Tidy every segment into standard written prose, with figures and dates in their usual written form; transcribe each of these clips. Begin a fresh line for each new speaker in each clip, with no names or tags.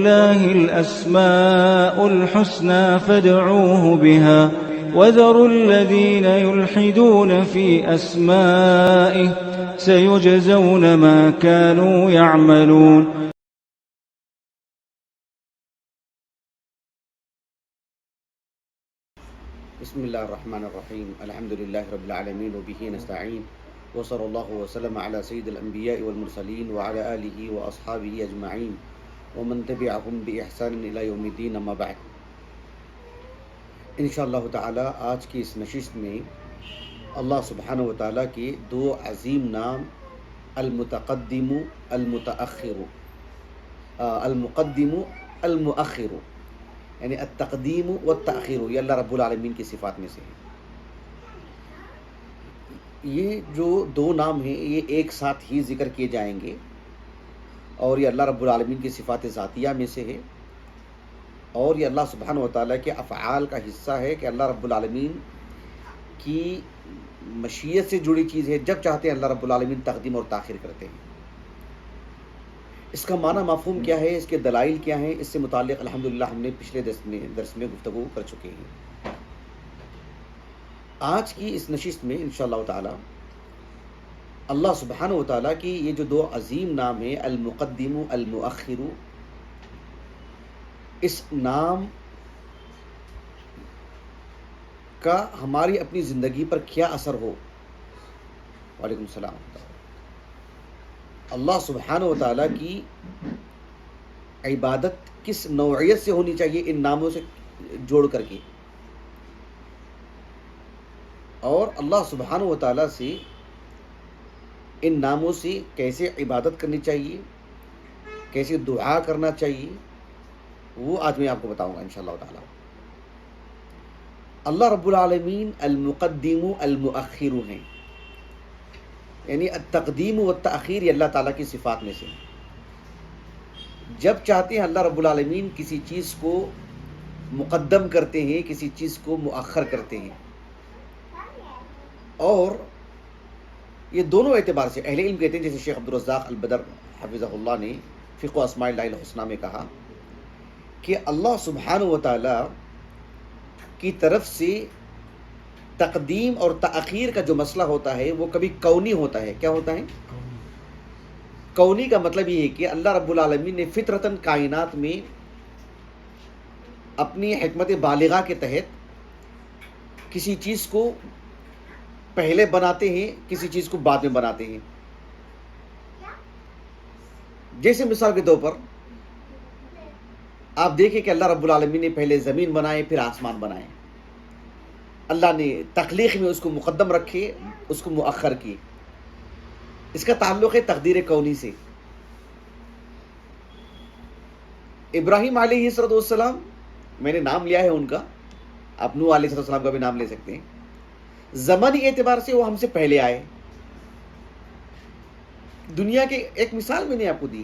ولله الأسماء الحسنى فادعوه بها وذروا الذين يلحدون في أسمائه سيجزون ما كانوا يعملون.
بسم اللہ الرحمن الرحیم الحمد للہ رب العالمین وبہ نستعین وصلی اللہ وسلم علی سید الانبیاء والمرسلین وعلی آلہ واصحابہ اجمعین ومن تبعہم بإحسان الی یوم الدین اما بعد. انشاءاللہ تعالی آج کی اس نشست میں اللہ سبحانہ وتعالی کے دو عظیم نام المتقدم المتأخر المقدم المؤخر یعنی التقدیم والتأخیر یہ اللہ رب العالمین کی صفات میں سے ہے. یہ جو دو نام ہیں یہ ایک ساتھ ہی ذکر کیے جائیں گے اور یہ اللہ رب العالمین کی صفات ذاتیہ میں سے ہے اور یہ اللہ سبحانہ وتعالی کے افعال کا حصہ ہے کہ اللہ رب العالمین کی مشیت سے جڑی چیز ہے. جب چاہتے ہیں اللہ رب العالمین تقدیم اور تاخیر کرتے ہیں. اس کا معنی مفہوم کیا ہے, اس کے دلائل کیا ہیں, اس سے متعلق الحمدللہ ہم نے پچھلے درس میں گفتگو کر چکے ہیں. آج کی اس نشست میں انشاءاللہ تعالی اللہ سبحانہ وتعالی کی یہ جو دو عظیم نام ہیں المقدم المؤخر, اس نام کا ہماری اپنی زندگی پر کیا اثر ہو. وعلیکم السلام. اللہ سبحانہ وتعالی کی عبادت کس نوعیت سے ہونی چاہیے ان ناموں سے جوڑ کر کے, اور اللہ سبحانہ وتعالی سے ان ناموں سے کیسے عبادت کرنی چاہیے, کیسے دعا کرنا چاہیے, وہ آج میں آپ کو بتاؤں گا انشاءاللہ تعالی. اللہ رب العالمین المقدم المؤخر ہیں, یعنی التقدیم والتأخیر یہ اللہ تعالیٰ کی صفات میں سے. جب چاہتے ہیں اللہ رب العالمین کسی چیز کو مقدم کرتے ہیں, کسی چیز کو مؤخر کرتے ہیں. اور یہ دونوں اعتبار سے اہل علم کہتے ہیں, جیسے شیخ عبدالرزاق البدر حفظہ اللہ نے فقہ اسماء اللہ الحسنہ میں کہا کہ اللہ سبحانہ وتعالی کی طرف سے تقدیم اور تأخیر کا جو مسئلہ ہوتا ہے وہ کبھی کونی ہوتا ہے. کیا ہوتا ہے؟ کونی کا مطلب یہ ہے کہ اللہ رب العالمین نے فطرتاً کائنات میں اپنی حکمت بالغہ کے تحت کسی چیز کو پہلے بناتے ہیں, کسی چیز کو بعد میں بناتے ہیں. جیسے مثال کے طور پر آپ دیکھیں کہ اللہ رب العالمین نے پہلے زمین بنائے, پھر آسمان بنائے. اللہ نے تخلیق میں اس کو مقدم رکھے, اس کو مؤخر کی. اس کا تعلق ہے تقدیر کونی سے. ابراہیم علیہ السلام, میں نے نام لیا ہے ان کا, آپ نوح علیہ السلام کا بھی نام لے سکتے ہیں. زمانی اعتبار سے وہ ہم سے پہلے آئے. دنیا کے ایک مثال میں نے آپ کو دی,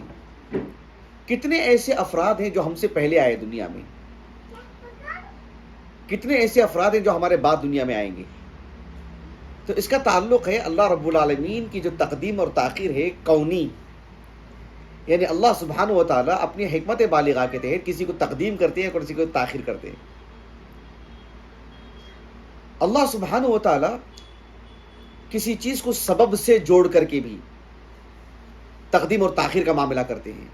کتنے ایسے افراد ہیں جو ہم سے پہلے آئے دنیا میں, کتنے ایسے افراد ہیں جو ہمارے بعد دنیا میں آئیں گے. تو اس کا تعلق ہے اللہ رب العالمین کی جو تقدیم اور تاخیر ہے کونی, یعنی اللہ سبحانہ وتعالی اپنی حکمت بالغہ کے تحت کسی کو تقدیم کرتے ہیں اور کسی کو تاخیر کرتے ہیں. اللہ سبحانہ وتعالی کسی چیز کو سبب سے جوڑ کر کے بھی تقدیم اور تاخیر کا معاملہ کرتے ہیں.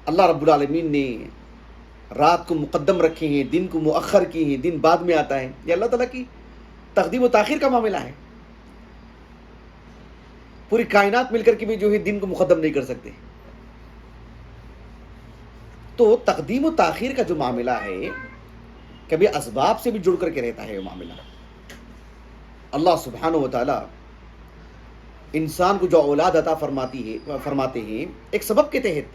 اللہ رب العالمین نے رات کو مقدم رکھے ہیں, دن کو مؤخر کیے ہیں, دن بعد میں آتا ہے. یہ اللہ تعالیٰ کی تقدیم و تاخیر کا معاملہ ہے. پوری کائنات مل کر کے بھی جو ہے دن کو مقدم نہیں کر سکتے. تو تقدیم و تاخیر کا جو معاملہ ہے کبھی اسباب سے بھی جڑ کر کے رہتا ہے. وہ معاملہ اللہ سبحانہ وتعالی انسان کو جو اولاد عطا فرماتے ہیں ایک سبب کے تحت.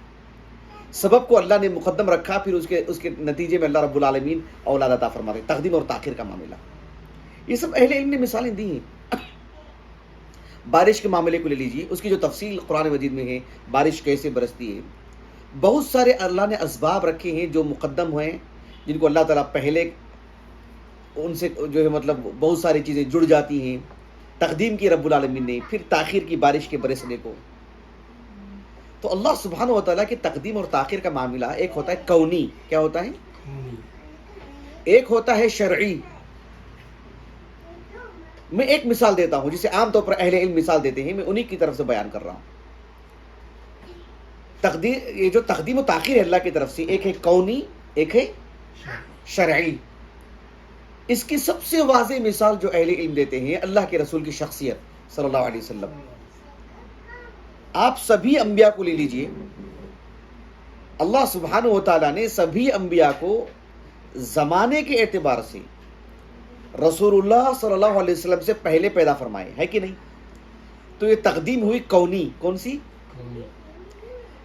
سبب کو اللہ نے مقدم رکھا, پھر اس کے نتیجے میں اللہ رب العالمین اولاد عطا فرماتے ہیں. تقدیم اور تاخیر کا معاملہ, یہ سب اہل علم نے مثالیں دی ہیں. بارش کے معاملے کو لے لیجیے, اس کی جو تفصیل قرآن مجید میں ہے, بارش کیسے برستی ہے. بہت سارے اللہ نے اسباب رکھے ہیں جو مقدم ہوئے, جن کو اللہ تعالیٰ پہلے ان سے جو ہے مطلب بہت ساری چیزیں جڑ جاتی ہیں. تقدیم کی رب العالمین نے, پھر تاخیر کی بارش کے برسنے کو. تو اللہ سبحانہ و تعالیٰ کی تقدیم اور تاخیر کا معاملہ ایک ہوتا ہے کونی، کیا ہوتا ہے؟ ایک ہوتا ہے شرعی. میں ایک مثال دیتا ہوں جسے عام طور پر اہل علم مثال دیتے ہیں، میں انہی کی طرف سے بیان کر رہا ہوں. یہ جو تقدیم و تاخیر ہے اللہ کی طرف سے، ایک ہے کونی، ایک ہے شرعی. اس کی سب سے واضح مثال جو اہل علم دیتے ہیں اللہ کے رسول کی شخصیت صلی اللہ علیہ وسلم. آپ سبھی انبیاء کو لے لیجئے، اللہ سبحانہ و تعالیٰ نے سبھی انبیاء کو زمانے کے اعتبار سے رسول اللہ صلی اللہ علیہ وسلم سے پہلے پیدا فرمائے، ہے کہ نہیں؟ تو یہ تقدیم ہوئی کونی. کون سی؟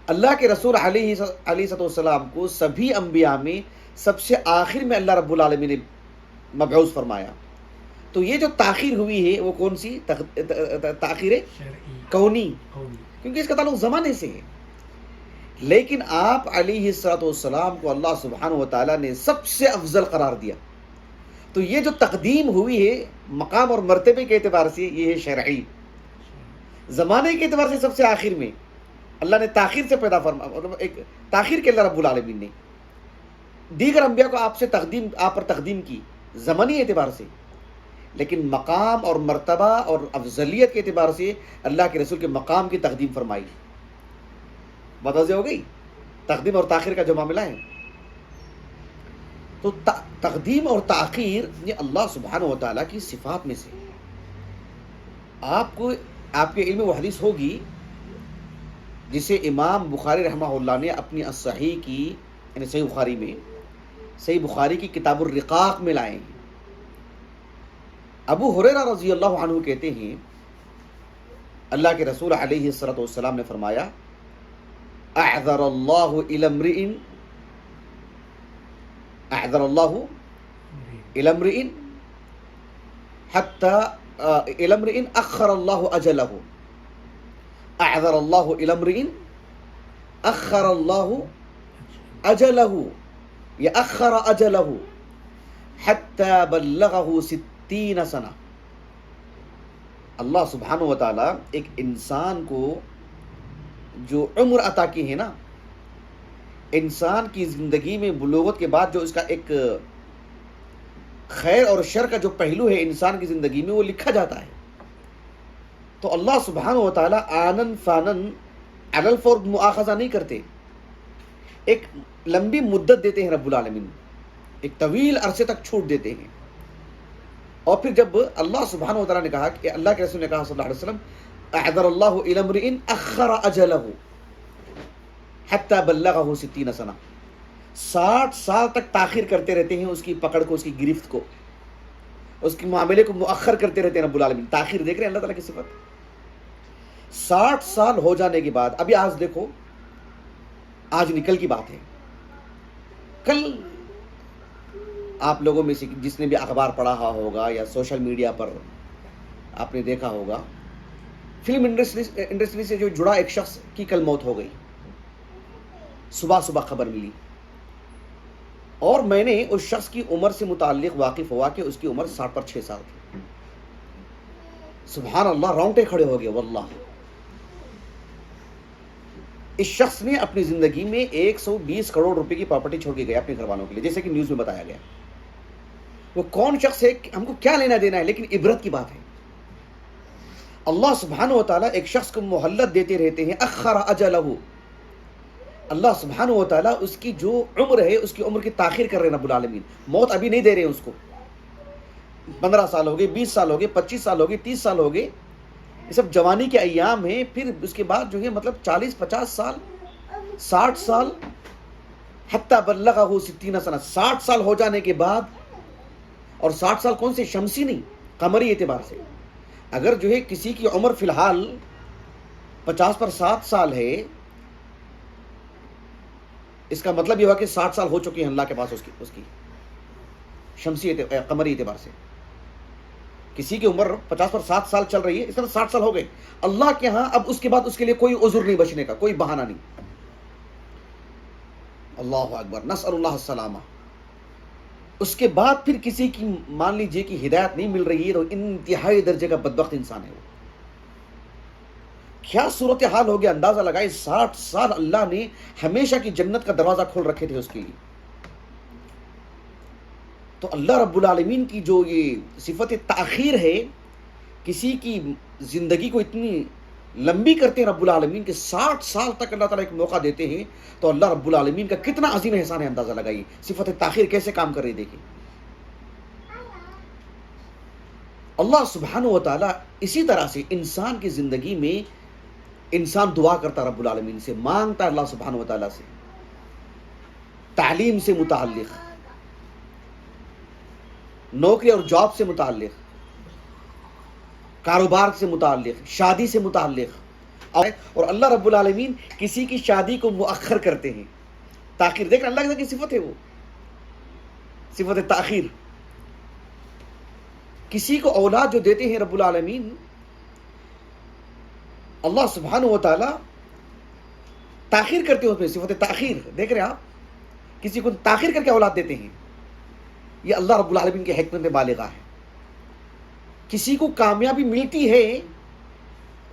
اللہ کے رسول علیہ السلام کو سبھی انبیاء میں سب سے آخر میں اللہ رب العالمین نے مبعوث فرمایا. تو یہ جو تاخیر ہوئی ہے وہ کون سی تاخیر ہے؟ کونی، کیونکہ اس کا تعلق زمانے سے ہے. لیکن آپ علیہ السلام کو اللہ سبحانہ و تعالیٰ نے سب سے افضل قرار دیا. تو یہ جو تقدیم ہوئی ہے مقام اور مرتبے کے اعتبار سے یہ ہے شرعی. زمانے کے اعتبار سے سب سے آخر میں اللہ نے تاخیر سے پیدا فرمایا، مطلب ایک تاخیر کے اللہ رب العالمین نے دیگر انبیاء کو آپ پر تقدیم کی زمانی اعتبار سے، لیکن مقام اور مرتبہ اور افضلیت کے اعتبار سے اللہ کے رسول کے مقام کی تقدیم فرمائی. واضح ہو گئی تقدیم اور تاخیر کا جو معاملہ ہے. تو تقدیم اور تاخیر یہ اللہ سبحانہ و تعالیٰ کی صفات میں سے. آپ کے علم و حدیث ہوگی جسے امام بخاری رحمہ اللہ نے اپنی الصحیح کی، یعنی صحیح بخاری کی کتاب الرقاق میں لائے ہیں. ابو ہریرہ رضی اللہ عنہ کہتے ہیں اللہ کے رسول علیہ السلام نے فرمایا اعذر اللہ الی امرئ اخر اللہ اجلہ. اعذر اللہ الی امرئ اخر اللہ اجلہ یا اخر اجلہ حتی بلغہ 60 سنہ. اللہ سبحانہ و تعالیٰ ایک انسان کو جو عمر عطا کی ہے نا، انسان کی زندگی میں بلوغت کے بعد جو اس کا ایک خیر اور شر کا جو پہلو ہے انسان کی زندگی میں وہ لکھا جاتا ہے. تو اللہ سبحانہ و تعالیٰ آنن فانن علی الفور مؤاخذہ نہیں کرتے، ایک لمبی مدت دیتے ہیں رب العالمین، ایک طویل عرصے تک چھوٹ دیتے ہیں. اور پھر جب اللہ سبحانہ و تعالیٰ نے کہا کہ اللہ کے رسول نے کہا صلی اللہ علیہ وسلم اعذر اللہ الی امرئ اخر اجلہ حتی بلغہ 60 سنہ، 60 سال تک تاخیر کرتے رہتے ہیں اس کی پکڑ کو، اس کی گرفت کو، اس کے معاملے کو مؤخر کرتے رہتے ہیں رب العالمین. تاخیر دیکھ رہے ہیں اللہ تعالیٰ کی صفت. 60 سال ہو جانے کے بعد، ابھی آج دیکھو، آج نکل کی بات ہے، کل آپ لوگوں میں سے جس نے بھی اخبار پڑھا ہوگا یا سوشل میڈیا پر آپ نے دیکھا ہوگا، فلم انڈسٹری سے جو جڑا ایک شخص کی کل موت ہو گئی. صبح خبر ملی اور میں نے اس شخص کی عمر سے متعلق واقف ہوا کہ اس کی عمر 60 پر 6 سال تھی. سبحان اللہ، رونگٹے کھڑے ہو گئے واللہ. اس شخص نے اپنی زندگی میں 120 کروڑ روپے کی پراپرٹی چھوڑ کے گیا اپنے گھر والوں کے لیے، جیسے کہ نیوز میں بتایا گیا. وہ کون شخص ہے ہم کو کیا لینا دینا ہے، لیکن عبرت کی بات ہے. اللہ سبحانہ و تعالیٰ ایک شخص کو مہلت دیتے رہتے ہیں، اخر اجلہ. اللہ سبحانہ و تعالیٰ اس کی جو عمر ہے اس کی عمر کی تاخیر کر رہے ہیں رب العالمین. موت ابھی نہیں دے رہے ہیں اس کو. 15 سال ہو گئے، 20 سال ہو گئے، 25 سال ہو گئے، 30 سال ہو گئے، یہ سب جوانی کے ایام ہیں. پھر اس کے بعد جو ہے مطلب 40-50 سال، 60 سال، حتی بلغہ 60 سنہ، 60 سال ہو جانے کے بعد. اور 60 سال کون سے؟ شمسی نہیں، قمری اعتبار سے. اگر جو ہے کسی کی عمر فی الحال 50 پر 7 سال ہے، اس کا مطلب یہ ہوا کہ 60 سال ہو چکے ہیں اللہ کے پاس اس کی شمسی قمری اعتبار سے. کسی کی عمر 50 پر 7 سال چل رہی ہے، اس طرح 60 سال ہو گئے اللہ کے ہاں. اب اس کے بعد اس کے لیے کوئی عذر نہیں بچنے کا، کوئی بہانہ نہیں. اللہ اکبر، نسأل اللہ السلامہ. اس کے بعد پھر کسی کی مان لیجئے کہ ہدایت نہیں مل رہی ہے تو انتہائی درجے کا بدبخت انسان ہے وہ. کیا صورتحال ہو گیا، اندازہ لگائے 60 سال اللہ نے ہمیشہ کی جنت کا دروازہ کھول رکھے تھے اس کے لیے. تو اللہ رب العالمین کی جو یہ صفت تاخیر ہے، کسی کی زندگی کو اتنی لمبی کرتے ہیں رب العالمین کے 60 سال تک اللہ تعالیٰ ایک موقع دیتے ہیں، تو اللہ رب العالمین کا کتنا عظیم احسان ہے. اندازہ لگائیے صفت تاخیر کیسے کام کر رہی. دیکھیں اللہ سبحانہ و تعالیٰ اسی طرح سے انسان کی زندگی میں انسان دعا کرتا رب العالمین سے، مانگتا اللہ سبحانہ و تعالیٰ سے، تعلیم سے متعلق، نوکری اور جاب سے متعلق، کاروبار سے متعلق، شادی سے متعلق. اور اللہ رب العالمین کسی کی شادی کو مؤخر کرتے ہیں، تاخیر. دیکھیں اللہ کی صفت ہے، وہ صفت تاخیر. کسی کو اولاد جو دیتے ہیں رب العالمین، اللہ سبحانہ و تعالی تاخیر کرتے ہیں اس میں، صفت تاخیر. دیکھ رہے ہیں آپ، کسی کو تاخیر کر کے اولاد دیتے ہیں، یہ اللہ رب العالمین کے حکمت بالغہ ہے. کسی کو کامیابی ملتی ہے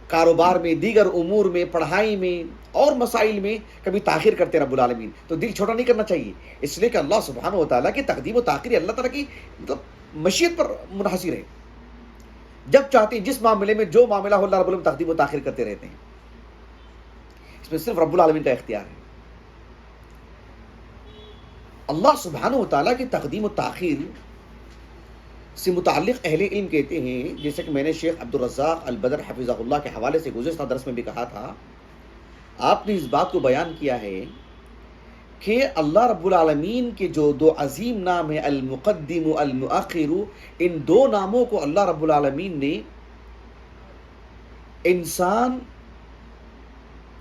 کاروبار میں، دیگر امور میں، پڑھائی میں اور مسائل میں، کبھی تاخیر کرتے رب العالمین. تو دل چھوٹا نہیں کرنا چاہیے، اس لیے کہ اللہ سبحانہ و تعالیٰ کی تقدیم و تاخیر اللہ تعالیٰ کی مشیت پر منحصر ہے. جب چاہتے ہیں جس معاملے میں جو معاملہ ہو، اللہ رب العالمین تقدیم و تاخیر کرتے رہتے ہیں. اس میں صرف رب العالمین کا اختیار ہے. اللہ سبحانہ و تعالیٰ کی تقدیم و تاخیر سے متعلق اہل علم کہتے ہیں، جیسے کہ میں نے شیخ عبدالرزاق البدر حفظہ اللہ کے حوالے سے گزشتہ درس میں بھی کہا تھا، آپ نے اس بات کو بیان کیا ہے کہ اللہ رب العالمین کے جو دو عظیم نام ہیں، المقدم و المؤخر، ان دو ناموں کو اللہ رب العالمین نے انسان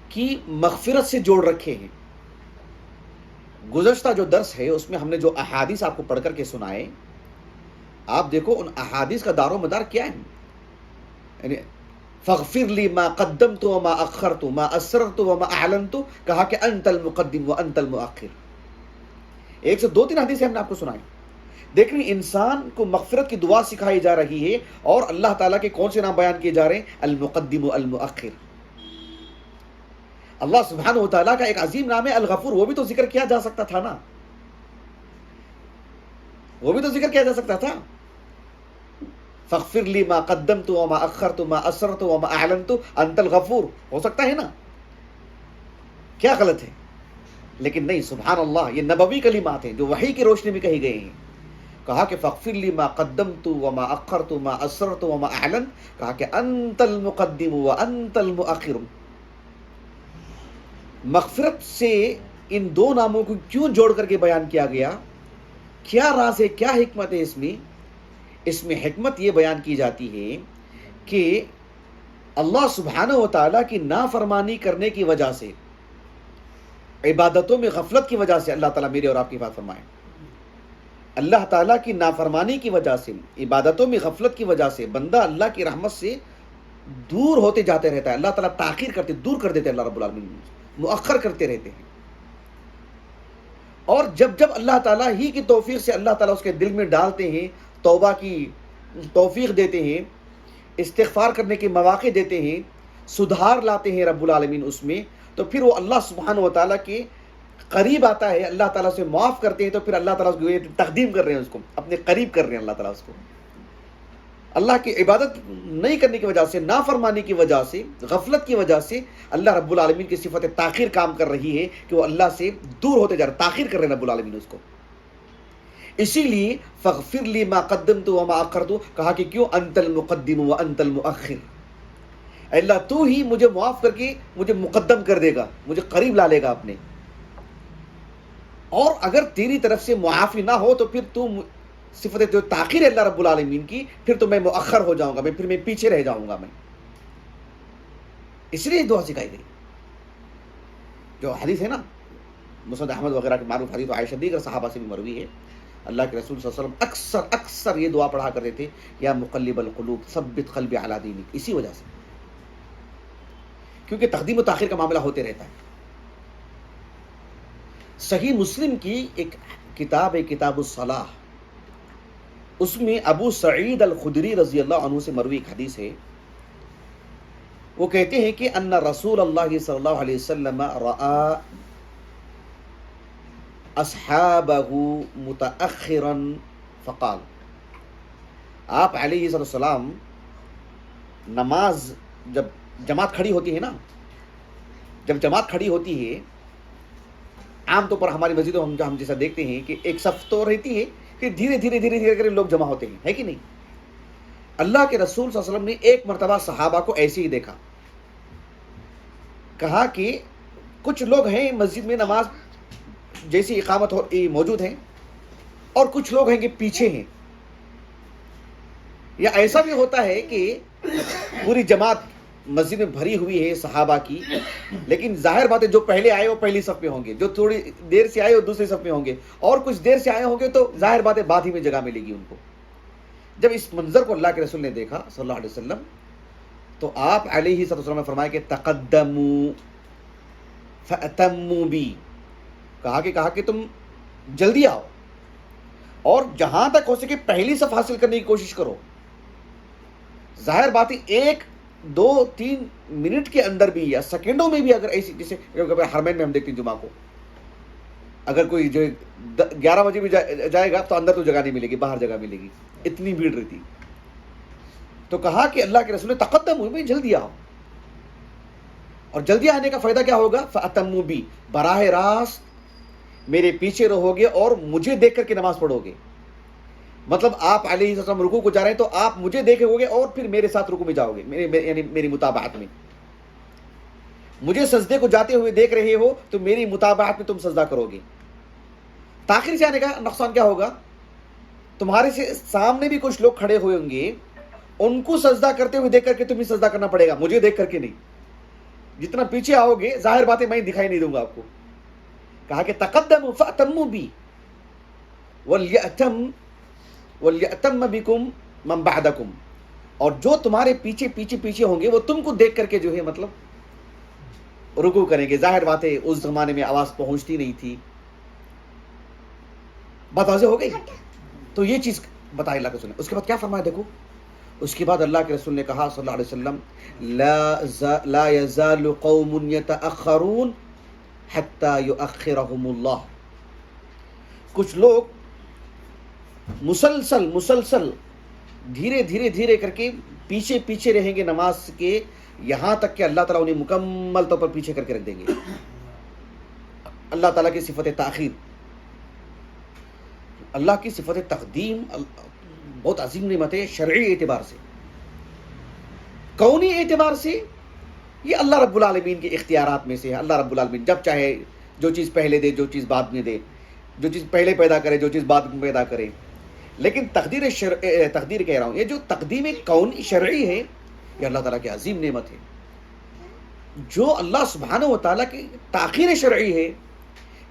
کی مغفرت سے جوڑ رکھے ہیں. گزشتہ جو درس ہے اس میں ہم نے جو احادیث آپ کو پڑھ کر کے سنائے، آپ دیکھو ان احادیث کا دار و مدار کیا ہے. یعنی فاغفر لی ما قدمت وما اخرت ما اسررت وما اعلنت، کہا کہ انت المقدم وانت المؤخر. ایک سے دو تین حدیثیں ہم نے آپ کو سنائی. دیکھ رہے انسان کو مغفرت کی دعا سکھائی جا رہی ہے، اور اللہ تعالیٰ کے کون سے نام بیان کیے جا رہے ہیں؟ المقدم والمؤخر. اللہ سبحانہ و تعالیٰ کا ایک عظیم نام ہے الغفور، وہ بھی تو ذکر کیا جا سکتا تھا نا، وہ بھی تو ذکر کیا جا سکتا تھا. فاغفر لی ما قدمت وما اخرت ما اسررت وما اعلنت انت الغفور، ہو سکتا ہے نا، کیا غلط ہے؟ لیکن نہیں، سبحان اللہ، یہ نبوی کلمات ہیں جو وحی کی روشنی میں کہی گئے ہیں. کہا کہ فاغفر لی ما قدمت وما اخرت ما اسررت وما اعلنت، کہا کہ انت المقدم وانت المؤخر. مغفرت سے ان دو ناموں کو کیوں جوڑ کر کے بیان کیا گیا؟ کیا راز ہے، کیا حکمت ہے اس میں؟ اس میں حکمت یہ بیان کی جاتی ہے کہ اللہ سبحانہ و تعالیٰ کی نافرمانی کرنے کی وجہ سے، عبادتوں میں غفلت کی وجہ سے، اللہ تعالیٰ میرے اور آپ کی حفاظت فرمائے، اللہ تعالیٰ کی نافرمانی کی وجہ سے، عبادتوں میں غفلت کی وجہ سے بندہ اللہ کی رحمت سے دور ہوتے جاتے رہتا ہے. اللہ تعالیٰ تاخیر کرتے، دور کر دیتے، اللہ رب العالمین مؤخر کرتے رہتے ہیں. اور جب جب اللہ تعالیٰ ہی کی توفیق سے اللہ تعالیٰ اس کے دل میں ڈالتے ہیں، توبہ کی توفیق دیتے ہیں، استغفار کرنے کے مواقع دیتے ہیں، سدھار لاتے ہیں رب العالمین اس میں، تو پھر وہ اللہ سبحانہ و تعالیٰ کے قریب آتا ہے، اللہ تعالیٰ سے معاف کرتے ہیں. تو پھر اللہ تعالیٰ اس کو تقدیم کر رہے ہیں، اس کو اپنے قریب کر رہے ہیں. اللہ تعالیٰ اس کو اللہ کی عبادت نہیں کرنے کی وجہ سے، نافرمانی کی وجہ سے، غفلت کی وجہ سے اللہ رب العالمین کی صفت تاخیر کام کر رہی ہے کہ وہ اللہ سے دور ہوتے جا رہے، تاخیر کر رہے ہیں رب العالمین اس کو. اسی لیے فاغفر لی ما قدمت وما اخرت، کہا کہ کیوں؟ انت المقدم وانت المؤخر. اللہ تو ہی مجھے معاف کر کے مجھے مقدم کر دے گا، مجھے قریب لا لے گا اپنے، اور اگر تیری طرف سے معافی نہ ہو تو پھر تو صفت جو تاخیر ہے اللہ رب العالمین کی، پھر تو میں مؤخر ہو جاؤں گا، پھر میں پیچھے رہ جاؤں گا میں. اس لیے دعا سکھائی گئی. جو حدیث ہے نا مسند احمد وغیرہ کے معروف حدیث، عائشہ دیگر صحابہ سے بھی مروی ہے، اللہ کے رسول صلی اللہ علیہ وسلم اکثر یہ دعا پڑھا کرتے تھے، یا مقلب القلوب ثبت قلبی علی دینک. اسی وجہ سے، کیونکہ تقدیم و تاخیر کا معاملہ ہوتے رہتا ہے. صحیح مسلم کی ایک کتاب ہے، کتاب الصلاح، اس میں ابو سعید الخدری رضی اللہ عنہ سے مروی ایک حدیث ہے وہ کہتے ہیں کہ ان رسول اللہ صلی اللہ علیہ وسلم رأى اصحابہ متأخرا فقال، آپ علیہ السلام نماز جب جماعت کھڑی ہوتی ہے نا، جب جماعت کھڑی ہوتی ہے، عام طور پر ہماری مسجدوں میں ہم جیسا دیکھتے ہیں کہ ایک صف تو رہتی ہے، پھر دھیرے دھیرے دھیرے دھیرے کر لوگ جمع ہوتے ہیں، ہے کہ نہیں؟ اللہ کے رسول صلی اللہ علیہ وسلم نے ایک مرتبہ صحابہ کو ایسے ہی دیکھا، کہا کہ کچھ لوگ ہیں مسجد میں نماز جیسی اقامت موجود ہیں، اور کچھ لوگ ہیں کہ پیچھے ہیں، یا ایسا بھی ہوتا ہے کہ پوری جماعت مسجد میں بھری ہوئی ہے صحابہ کی، لیکن ظاہر بات ہے جو پہلے آئے وہ پہلی صف میں ہوں گے، جو تھوڑی دیر سے آئے وہ دوسری صف میں ہوں گے، اور کچھ دیر سے آئے ہوں گے تو ظاہر بات ہے بعد ہی میں جگہ ملے گی ان کو۔ جب اس منظر کو اللہ کے رسول نے دیکھا صلی اللہ علیہ وسلم، تو آپ علیہ السلام نے فرمایا کہ تقدموا فأتموا بی، کہا کہ تم جلدی آؤ اور جہاں تک ہو سکے پہلی صف حاصل کرنے کی کوشش کرو۔ ظاہر بات ہے ایک دو تین منٹ کے اندر بھی یا سیکنڈوں میں بھی اگر ایسی، جیسے حرمین میں ہم دیکھتے ہیں جمعہ کو، اگر کوئی جو 11 بجے بھی جائے گا تو اندر تو جگہ نہیں ملے گی، باہر جگہ ملے گی، اتنی بھیڑ رہتی۔ تو کہا کہ اللہ کے رسول نے تقدموا میں جلدی آؤ، اور جلدی آنے کا فائدہ کیا ہوگا؟ فأتموا بی، براہ راست میرے پیچھے رہو گے اور مجھے دیکھ کر کے نماز پڑھو گے۔ مطلب آپ علیہ السلام رکوع کو جا رہے ہیں تو آپ مجھے دیکھو گے اور پھر میرے ساتھ رکوع میں جاؤ گے، یعنی میری متابعت میں۔ مجھے سجدے کو جاتے ہوئے دیکھ رہے ہو تو میری متابعت میں تم سجدہ کرو گے۔ تاخیر سے آنے کا نقصان کیا ہوگا؟ تمہارے سے سامنے بھی کچھ لوگ کھڑے ہوئے ہوں گے، ان کو سجدہ کرتے ہوئے دیکھ کر کے تمہیں سجدہ کرنا پڑے گا، مجھے دیکھ کر کے نہیں۔ جتنا پیچھے آؤ گے ظاہر بات ہے میں دکھائی نہیں دوں گا آپ کو۔ کہا کہ تقدموا فأتموا بی وَلْيَأْتَمَّ بِكُمْ مَنْ بَعْدَكُمْ، اور جو تمہارے پیچھے پیچھے پیچھے ہوں گے وہ تم کو دیکھ کر کے جو ہے مطلب رکوع کریں گے۔ ظاہر بات ہے اس زمانے میں آواز پہنچتی نہیں تھی، بات واضح ہو گئی۔ تو یہ چیز بتائی اللہ کے رسول نے۔ اس کے بعد کیا فرمایا دیکھو، اس کے بعد اللہ کے رسول نے کہا صلی اللہ علیہ وسلم، لا يزال قوم يتأخرون حتى يؤخرهم اللہ، کچھ لوگ مسلسل دھیرے دھیرے دھیرے کر کے پیچھے پیچھے رہیں گے نماز کے، یہاں تک کہ اللہ تعالیٰ انہیں مکمل طور پر پیچھے کر کے رکھ دیں گے۔ اللہ تعالیٰ کی صفت تاخیر، اللہ کی صفت تقدیم بہت عظیم نعمت ہے، شرعی اعتبار سے، کونی اعتبار سے یہ اللہ رب العالمین کے اختیارات میں سے ہے۔ اللہ رب العالمین جب چاہے جو چیز پہلے دے، جو چیز بعد میں دے، جو چیز پہلے پیدا کرے، جو چیز بعد میں پیدا کرے۔ لیکن تقدیر کہہ رہا ہوں، یہ جو تقدیم کونی شرعی ہے یہ اللہ تعالیٰ کی عظیم نعمت ہے۔ جو اللہ سبحانہ و تعالیٰ کی تاخیر شرعی ہے،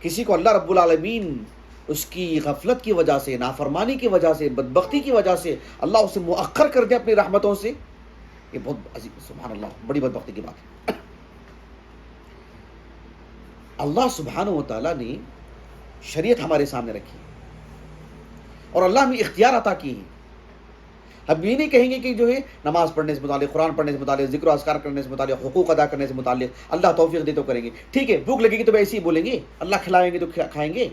کسی کو اللہ رب العالمین اس کی غفلت کی وجہ سے، نافرمانی کی وجہ سے، بدبختی کی وجہ سے اللہ اسے مؤخر کر دے اپنی رحمتوں سے، یہ بہت عظیم، سبحان اللہ، بڑی بدبختی کی بات ہے۔ اللہ سبحانہ و تعالیٰ نے شریعت ہمارے سامنے رکھی ہے اور اللہ ہمیں اختیار عطا کی ہیں۔ ہم یہ نہیں کہیں گے کہ جو ہے نماز پڑھنے سے متعلق، قرآن پڑھنے سے متعلق، ذکر و اذکار کرنے سے متعلق، حقوق ادا کرنے سے متعلق اللہ توفیق دے تو کریں گے، ٹھیک ہے۔ بھوک لگے گی تو ایسے ہی بولیں گے، اللہ کھلائیں گے تو کھائیں گے،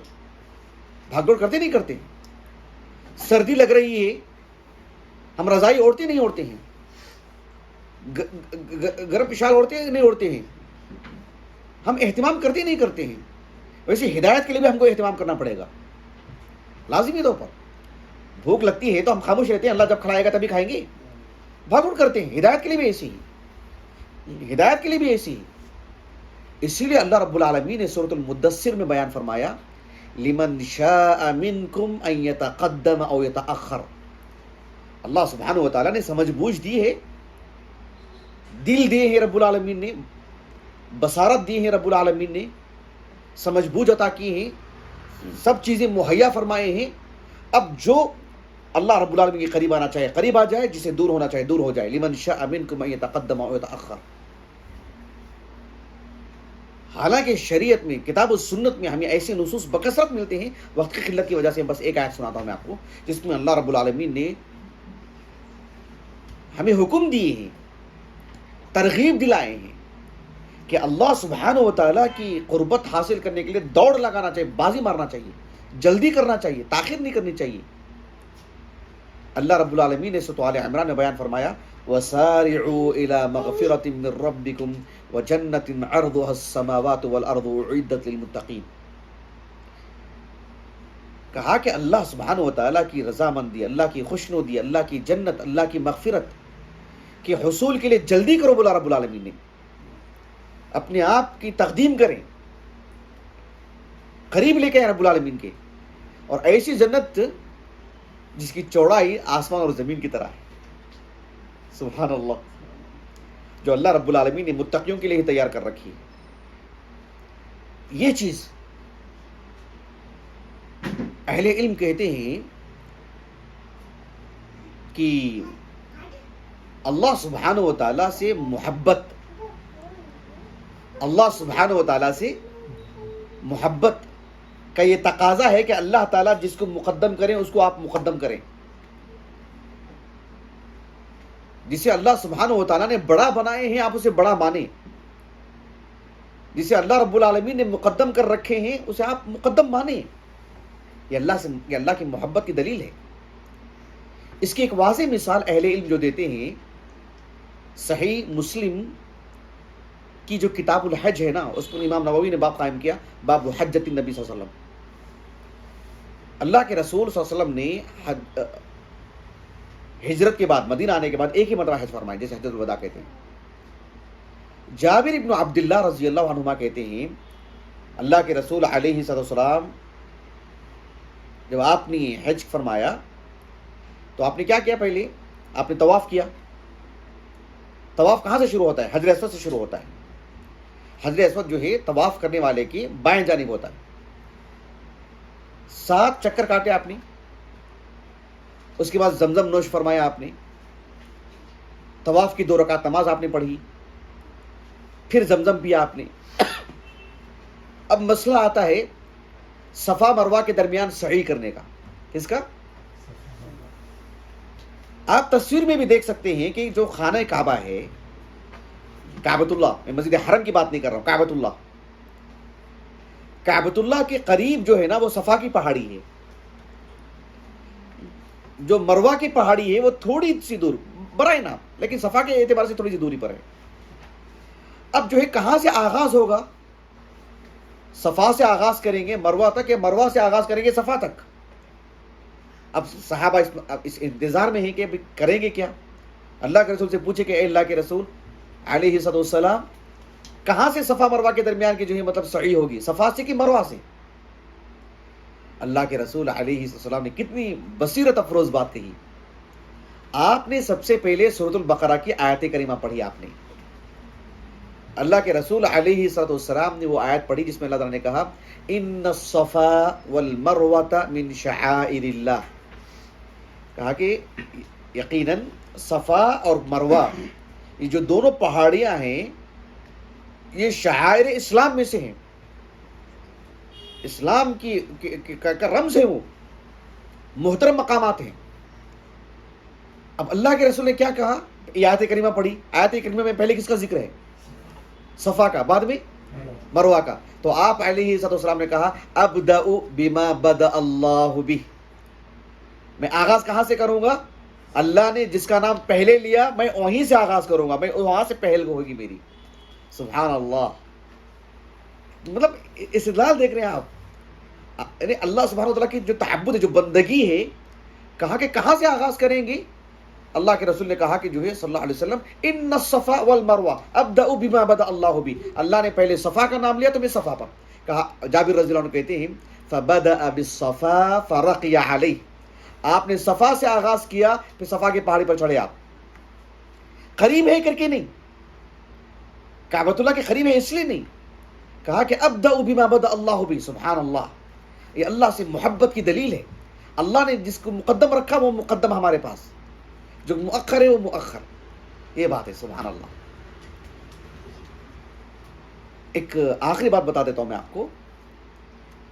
بھاگ دوڑ کرتے نہیں کرتے۔ سردی لگ رہی ہے ہم رضائی اوڑھتے نہیں اوڑھتے ہیں، گرم پشال اوڑھتے نہیں اوڑھتے ہیں، ہم اہتمام کرتے نہیں کرتے ہیں۔ ویسے ہدایت کے لیے بھی ہم کو اہتمام کرنا پڑے گا لازمی طور پر۔ بھوک لگتی ہے تو ہم خاموش رہتے ہیں، اللہ جب کھلائے گا تبھی کھائیں گے، بھاگ اٹھ کرتے ہیں۔ ہدایت کے لیے بھی ایسی ہی، ہدایت کے لیے بھی ایسی ہی۔ اسی لیے اللہ رب العالمین نے سورۃ المدثر میں بیان فرمایا، لمن شاء منکم ان یتقدم او یتأخر۔ اللہ سبحانہ و تعالیٰ نے سمجھ بوجھ دی ہے، دل دیے ہیں رب العالمین نے، بصارت دی ہے رب العالمین نے، سمجھ بوجھ عطا کی ہیں، سب چیزیں مہیا فرمائے ہیں۔ اب جو اللہ رب العالمین کے قریب آنا چاہے قریب آ جائے، جسے دور ہونا چاہے دور ہو جائے۔ لمن شاء منکم ان یتقدم او یتأخر۔ حالانکہ شریعت میں، کتاب و سنت میں ہمیں ایسے نصوص بکثرت ملتے ہیں، وقت کی قلت کی وجہ سے بس ایک آیت سناتا ہوں میں آپ کو، جس میں اللہ رب العالمین نے ہمیں حکم دیے ہیں ترغیب دلائے ہیں کہ اللہ سبحانہ و تعالیٰ کی قربت حاصل کرنے کے لیے دوڑ لگانا چاہیے، بازی مارنا چاہیے، جلدی کرنا چاہیے، تاخیر نہیں کرنی چاہیے۔ اللہ رب العالمین نے سورۃ آل عمران میں بیان فرمایا وَسَارِعُوا إِلَى مَغْفِرَةٍ مِّن رَبِّكُمْ وَجَنَّةٍ عَرْضُهَا السَّمَاوَاتُ وَالْأَرْضُ أُعِدَّتْ لِلْمُتَّقِينَ۔ کہا کہ اللہ سبحانہ و تعالیٰ کی رضامندی، اللہ کی خوشنودی، اللہ کی جنت، اللہ کی مغفرت کے حصول کے لیے جلدی کرو بولا رب العالمین نے، اپنے آپ کی تقدیم کریں، قریب لے کے رب العالمین کے، اور ایسی جنت جس کی چوڑائی آسمان اور زمین کی طرح ہے، سبحان اللہ، جو اللہ رب العالمین نے متقیوں کے لیے تیار کر رکھی ہے۔ یہ چیز اہل علم کہتے ہیں کہ اللہ سبحانہ و تعالیٰ سے محبت، اللہ سبحانہ و تعالیٰ سے محبت کا یہ تقاضا ہے کہ اللہ تعالیٰ جس کو مقدم کریں اس کو آپ مقدم کریں، جسے اللہ سبحانہ و تعالیٰ نے بڑا بنائے ہیں آپ اسے بڑا مانیں، جسے اللہ رب العالمین نے مقدم کر رکھے ہیں اسے آپ مقدم مانیں۔ یہ اللہ کی محبت کی دلیل ہے۔ اس کی ایک واضح مثال اہل علم جو دیتے ہیں، صحیح مسلم کی جو کتاب الحج ہے نا، اس پر امام نووی نے باب قائم کیا، باب حجۃ النبی صلی اللہ علیہ وسلم۔ اللہ کے رسول صلی اللہ علیہ وسلم نے ہجرت کے بعد، مدینہ آنے کے بعد ایک ہی مرتبہ حج فرمایا، جیسے حجۃ الوداع کہتے ہیں۔ جابر ابن عبداللہ رضی اللہ عنہما کہتے ہیں اللہ کے رسول علیہ السلام جب آپ نے حج فرمایا تو آپ نے کیا کیا؟ پہلے آپ نے طواف کیا۔ طواف کہاں سے شروع ہوتا ہے؟ حجر اسود سے شروع ہوتا ہے۔ حجر اسود جو ہے طواف کرنے والے کی بائیں جانب ہوتا ہے۔ 7 چکر کاٹے آپ نے، اس کے بعد زمزم نوش فرمایا آپ نے، طواف کی 2 رکعت نماز آپ نے پڑھی، پھر زمزم پیا آپ نے۔ اب مسئلہ آتا ہے صفا مروہ کے درمیان سعی کرنے کا۔ کس کا؟ آپ تصویر میں بھی دیکھ سکتے ہیں کہ جو خانہ کعبہ ہے، کعبۃ اللہ، میں مسجد حرم کی بات نہیں کر رہا ہوں، کعبۃ اللہ، کعبۃ اللہ کے قریب جو ہے نا وہ صفا کی پہاڑی ہے، جو مروہ کی پہاڑی ہے وہ تھوڑی سی دور، برائے نام، لیکن صفا کے اعتبار سے تھوڑی سی دوری پر ہے۔ اب جو ہے کہاں سے آغاز ہوگا؟ صفا سے آغاز کریں گے مروہ تک، یا مروہ سے آغاز کریں گے صفا تک؟ اب صحابہ اس انتظار میں ہیں کہ کریں گے کیا؟ اللہ کے رسول سے پوچھے کہ اے اللہ کے رسول علیہ السلام، کہاں سے صفا مروہ کے درمیان کی جو ہے مطلب سعی ہوگی، صفا سے کہ مروہ سے؟ اللہ کے رسول علیہ السلام نے کتنی بصیرت افروز بات کہی۔ آپ نے سب سے پہلے سورۃ البقرہ کی آیت کریمہ پڑھی، آپ نے اللہ کے رسول علیہ السلام نے وہ آیت پڑھی جس میں اللہ تعالیٰ نے کہا ان الصفا والمروۃ من شعائر اللہ، کہا کہ یقیناً صفا اور مروہ یہ جو دونوں پہاڑیاں ہیں یہ شعائر اسلام میں سے ہیں، اسلام کی رمز ہے، وہ محترم مقامات ہیں۔ اب اللہ کے رسول نے کیا کہا؟ یہ آیت کریمہ پڑھی، آیت کریمہ میں پہلے کس کا ذکر ہے؟ صفا کا، بعد میں مروہ کا۔ تو آپ علیہ السلام نے کہا ابدأ بما بدأ اللہ بہ، میں آغاز کہاں سے کروں گا؟ اللہ نے جس کا نام پہلے لیا میں وہیں سے آغاز کروں گا، میں وہاں سے پہل ہوگی میری۔ سبحان اللہ، مطلب استدلال دیکھ رہے ہیں آپ، یعنی اللہ سبحانہ وتعالیٰ کی جو تعبد ہے، جو بندگی ہے، کہا کہ کہاں سے آغاز کریں گے؟ اللہ کے رسول نے کہا کہ جو ہے صلی اللہ علیہ وسلم ان الصفا والمروہ ابدأ بما بدأ اللہ بہ، اللہ نے پہلے صفا کا نام لیا تو میں صفا پر کہا۔ جابر رضی اللہ عنہ کہتے ہیں فبدأ بالصفا فرقی علیہ، آپ نے صفا سے آغاز کیا، پھر صفا کی پہاڑی پر چڑھے۔ آپ قریب ہے کر کے نہیں، کعبۃ اللہ کے قریب ہے اس لیے نہیں، کہا کہ ابدأ بما بدأ اللہ بہ۔ سبحان اللہ، یہ اللہ سے محبت کی دلیل ہے۔ اللہ نے جس کو مقدم رکھا وہ مقدم ہمارے پاس، جو مؤخر ہے وہ مؤخر، یہ بات ہے۔ سبحان اللہ۔ ایک آخری بات بتا دیتا ہوں میں آپ کو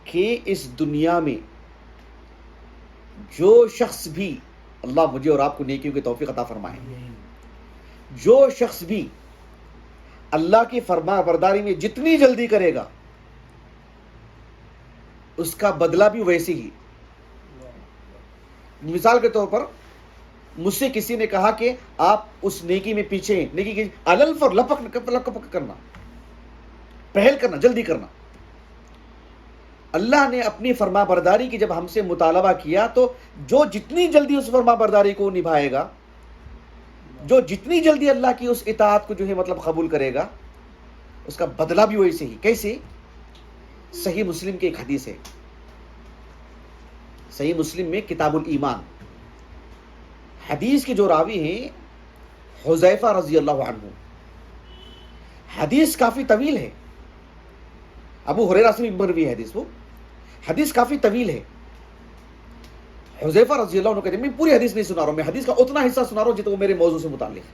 کہ اس دنیا میں جو شخص بھی، اللہ مجھے اور آپ کو نیکیوں کی توفیق عطا فرمائے، جو شخص بھی اللہ کی فرما برداری میں جتنی جلدی کرے گا اس کا بدلہ بھی ویسے ہی. مثال کے طور پر مجھ سے کسی نے کہا کہ آپ اس نیکی میں پیچھے ہیں, نیکی کی الف اور لپک کرنا, پہل کرنا, جلدی کرنا. اللہ نے اپنی فرما برداری کی جب ہم سے مطالبہ کیا تو جو جتنی جلدی اس فرما برداری کو نبھائے گا, جو جتنی جلدی اللہ کی اس اطاعت کو جو ہے مطلب قبول کرے گا, اس کا بدلہ بھی ویسے ہی. کیسے؟ صحیح مسلم کی ایک حدیث ہے, صحیح مسلم میں کتاب الایمان, حدیث کے جو راوی ہیں حذیفہ رضی اللہ عنہ. حدیث کافی طویل ہے, ابو ہریرہ سے مروی ہے حدیث, وہ حدیث کافی طویل ہے. حذیفہ رضی اللہ عنہ کہتے ہیں میں پوری حدیث نہیں سنا رہا ہوں, میں حدیث کا اتنا حصہ سنا رہا ہوں جتنا وہ میرے موضوع سے متعلق ہے.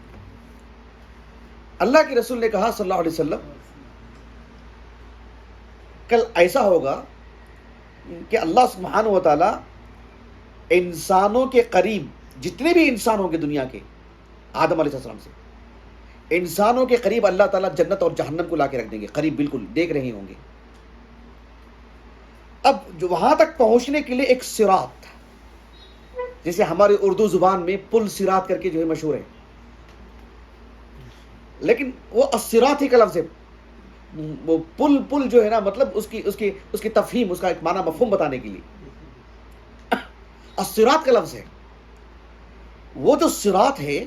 اللہ کے رسول نے کہا صلی اللہ علیہ وسلم, کل ایسا ہوگا کہ اللہ سبحانہ و تعالی انسانوں کے قریب جتنے بھی انسان ہوں گے دنیا کے, آدم علیہ السلام سے, انسانوں کے قریب اللہ تعالیٰ جنت اور جہنم کو لا کے رکھ دیں گے, قریب بالکل دیکھ رہے ہوں گے. اب جو وہاں تک پہنچنے کے لیے ایک صراط, جیسے ہماری اردو زبان میں پل صراط کر کے جو ہے مشہور ہے, لیکن وہ الصراط ہی کا لفظ ہے. وہ پل جو ہے نا, مطلب اس کی تفہیم, اس کا ایک معنی مفہوم بتانے کے لیے الصراط کا لفظ ہے. وہ جو صراط ہے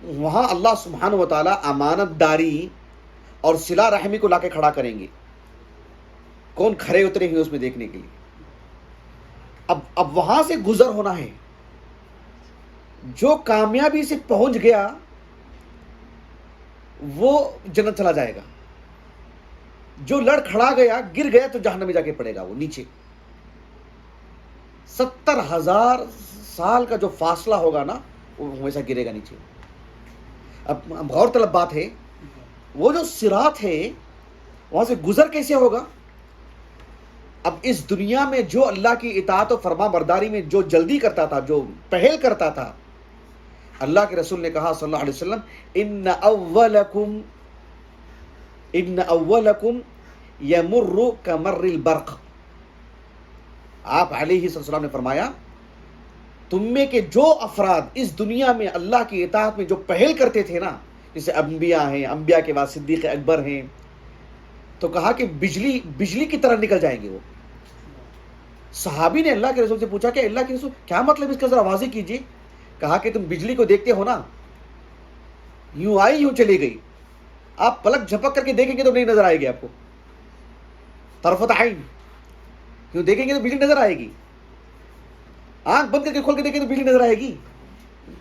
وہاں اللہ سبحانہ و تعالیٰ امانت داری اور صلہ رحمی کو لا کے کھڑا کریں گے. کون کھڑے اترے ہیں اس میں دیکھنے کے لیے. اب وہاں سے گزر ہونا ہے. جو کامیابی سے پہنچ گیا وہ جنت چلا جائے گا, جو لڑ کھڑا گیا گر گیا تو جہنم میں جا کے پڑے گا وہ نیچے. 70,000 سال کا جو فاصلہ ہوگا نا وہ ہمیشہ گرے گا نیچے. اب غور طلب بات ہے, وہ جو صراط ہے وہاں سے گزر کیسے ہوگا؟ اب اس دنیا میں جو اللہ کی اطاعت و فرما برداری میں جو جلدی کرتا تھا, جو پہل کرتا تھا, اللہ کے رسول نے کہا صلی اللہ علیہ وسلم ان اولکم یمر کمر البرق. آپ علیہ السلام نے فرمایا تم میں کے جو افراد اس دنیا میں اللہ کی اطاعت میں جو پہل کرتے تھے نا, جیسے انبیاء ہیں, انبیاء کے بعد صدیق اکبر ہیں, تو کہا کہ بجلی کی طرح نکل جائیں گے وہ. صحابی نے اللہ کے رسول سے پوچھا کہ اللہ کے رسول کیا مطلب اس کا ذرا واضح کیجیے. کہا کہ تم بجلی کو دیکھتے ہو نا, یوں آئی یوں چلی گئی, آپ پلک جھپک کر کے دیکھیں گے تو نہیں نظر آئے گی آپ کو, طرفت عین, کیوں دیکھیں گے تو بجلی نظر آئے گی, آنکھ بند کر کے کھول کے دیکھیں تو بجلی نظر آئے گی.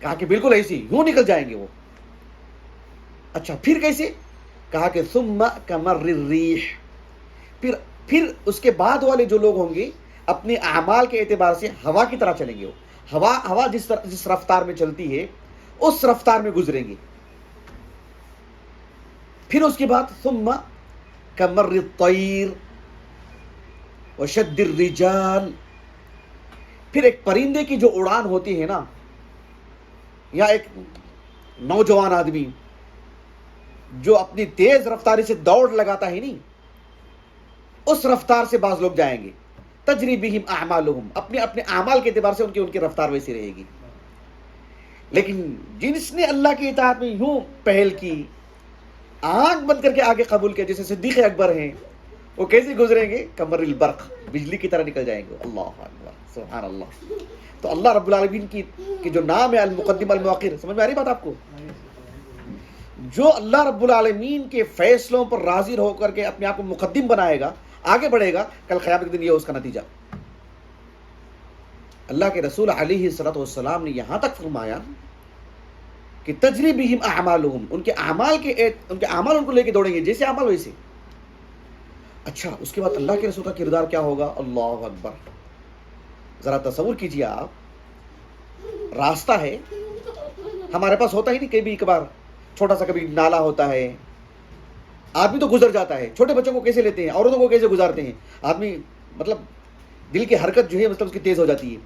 کہا کہ بالکل ایسی, یوں نکل جائیں گے وہ. اچھا پھر کیسے؟ کہا کہ ثم کمر الریح, پھر اس کے بعد والے جو لوگ ہوں گے اپنے اعمال کے اعتبار سے ہوا کی طرح چلیں گے. وہ ہوا جس رفتار میں چلتی ہے اس رفتار میں گزریں گے. پھر اس کے بعد ثم کمر الطیر وشد الرجال, پھر ایک پرندے کی جو اڑان ہوتی ہے نا, یا ایک نوجوان آدمی جو اپنی تیز رفتاری سے دوڑ لگاتا ہے نہیں, اس رفتار سے بعض لوگ جائیں گے. تجری بہم اعمالہم, اپنے اعمال کے اعتبار سے ان کی رفتار ویسی رہے گی. لیکن جس نے اللہ کی اطاعت میں یوں پہل کی, آنکھ بند کر کے آگے قبول کیا, جیسے صدیق اکبر ہیں, وہ کیسے گزریں گے؟ کمر البرق, بجلی کی طرح نکل جائیں گے. اللہ اکبر, سبحان اللہ. تو اللہ رب العالمین کی جو نام ہے المقدم المؤخر, سمجھ میں آ رہی بات آپ کو؟ جو اللہ رب العالمین کے فیصلوں پر راضی ہو کر کے اپنے آپ کو مقدم بنائے گا, آگے بڑھے گا, کل قیامت کے دن یہ اس کا نتیجہ. اللہ کے رسول علیہ الصلوۃ والسلام نے یہاں تک فرمایا کہ تجری بہم اعمالہم, ان کے اعمال ان کو لے کے دوڑیں گے, جیسے اعمال ویسے. اچھا اس کے بعد اللہ کے رسول کا کردار کیا ہوگا؟ اللہ اکبر. ذرا تصور کیجیے آپ, راستہ ہے ہمارے پاس, ہوتا ہی نہیں کبھی کبھار, چھوٹا سا کبھی نالا ہوتا ہے, آدمی تو گزر جاتا ہے. چھوٹے بچوں کو کیسے لیتے ہیں, عورتوں کو کیسے گزارتے ہیں آدمی, مطلب دل کی حرکت جو ہے مطلب اس کی تیز ہو جاتی ہے.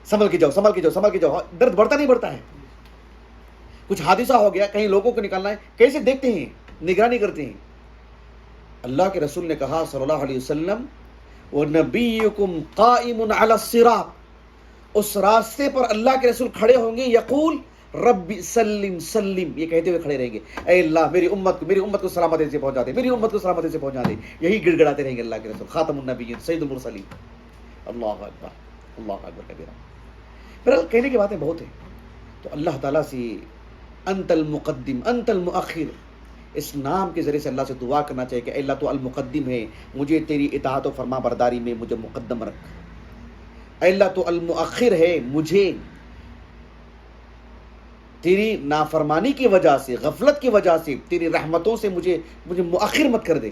سنبھل کے جاؤ, درد بڑھتا نہیں بڑھتا ہے. کچھ حادثہ ہو گیا, کہیں لوگوں کو نکالنا ہے, کیسے دیکھتے ہیں, نگرانی کرتے ہیں. اللہ کے رسول نے کہا صلی اللہ علیہ وسلم وَنَبِيُّكُمْ قَائِمٌ عَلَى الصِّرَاطِ، اس راستے پر اللہ کے رسول کھڑے ہوں گے، یقول رب سلم سلم، یہ کہتے ہوئے کھڑے رہیں گے، اے اللہ میری امت کو سلامتی سے پہنچا دے، میری امت کو سلامتی سے پہنچا دے. یہی گڑ گڑاتے رہیں گے اللہ کے رسول، خاتم النبیین سید المرسلین. اللہ اکبر، اللہ اکبر کبیرہ. بہرحال کہنے کی باتیں بہت ہیں. تو اللہ تعالیٰ سے انت المقدم انت المؤخر، اس نام کے ذریعے سے اللہ سے دعا کرنا چاہیے کہ اے اللہ تو المقدم ہے، مجھے تیری اطاعت و فرما برداری میں مجھے مقدم رکھ. اے اللہ تو المؤخر ہے، مجھے تیری نافرمانی کی وجہ سے، غفلت کی وجہ سے، تیری رحمتوں سے مجھے مؤخر مت کر دے.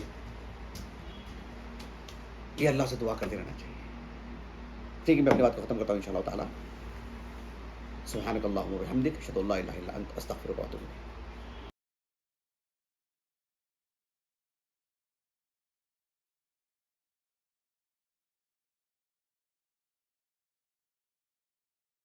یہ اللہ سے دعا کرتے رہنا چاہیے. ٹھیک ہے، میں اپنی بات کو ختم کرتا ہوں انشاءاللہ تعالی. سبحانک اللہم و بحمدک، اشہد ان لا الہ الا انت، استغفرک و اتوب الیک.